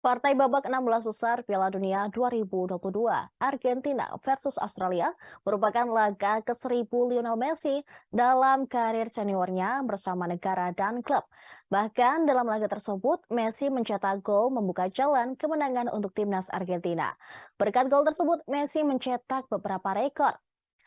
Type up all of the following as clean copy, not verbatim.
Partai babak 16 besar Piala Dunia 2022 Argentina versus Australia merupakan laga ke-1000 Lionel Messi dalam karir seniornya bersama negara dan klub. Bahkan dalam laga tersebut, Messi mencetak gol membuka jalan kemenangan untuk timnas Argentina. Berkat gol tersebut, Messi mencetak beberapa rekor.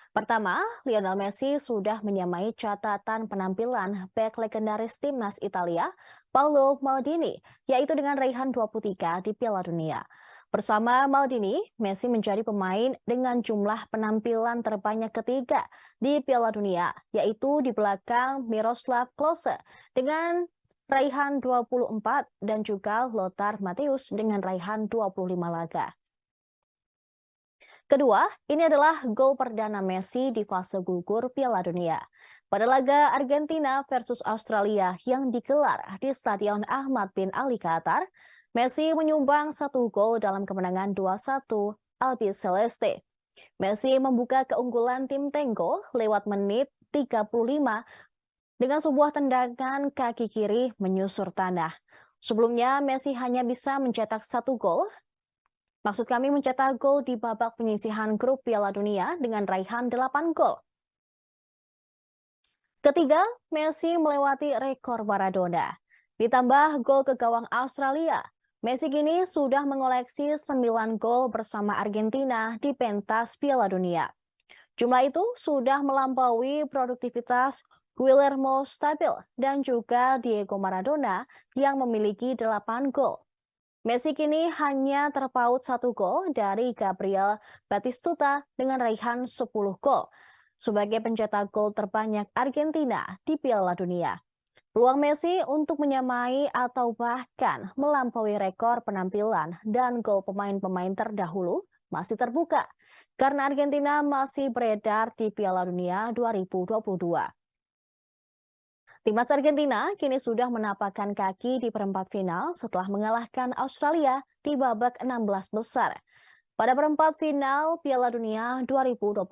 Pertama, Lionel Messi sudah menyamai catatan penampilan bek legendaris timnas Italia, Paolo Maldini, yaitu dengan raihan 23 di Piala Dunia. Bersama Maldini, Messi menjadi pemain dengan jumlah penampilan terbanyak ketiga di Piala Dunia, yaitu di belakang Miroslav Klose dengan raihan 24 dan juga Lothar Matthäus dengan raihan 25 laga. Kedua, ini adalah gol perdana Messi di fase gugur Piala Dunia. Pada laga Argentina versus Australia yang digelar di Stadion Ahmad bin Ali Qatar, Messi menyumbang satu gol dalam kemenangan 2-1 Albi Celeste. Messi membuka keunggulan tim Tenggo lewat menit 35 dengan sebuah tendangan kaki kiri menyusur tanah. Sebelumnya, Messi hanya bisa mencetak satu gol. Maksud kami mencetak gol di babak penyisihan grup Piala Dunia dengan raihan 8 gol. Ketiga, Messi melewati rekor Maradona. Ditambah gol ke gawang Australia, Messi kini sudah mengoleksi 9 gol bersama Argentina di pentas Piala Dunia. Jumlah itu sudah melampaui produktivitas Guillermo Stabil dan juga Diego Maradona yang memiliki 8 gol. Messi kini hanya terpaut satu gol dari Gabriel Batistuta dengan raihan 10 gol sebagai pencetak gol terbanyak Argentina di Piala Dunia. Peluang Messi untuk menyamai atau bahkan melampaui rekor penampilan dan gol pemain-pemain terdahulu masih terbuka karena Argentina masih beredar di Piala Dunia 2022. Timnas Argentina kini sudah menapakkan kaki di perempat final setelah mengalahkan Australia di babak 16 besar. Pada perempat final Piala Dunia 2022,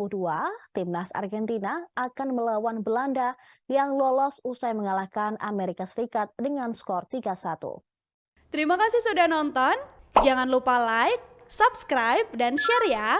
Timnas Argentina akan melawan Belanda yang lolos usai mengalahkan Amerika Serikat dengan skor 3-1. Terima kasih sudah nonton. Jangan lupa like, subscribe, dan share ya.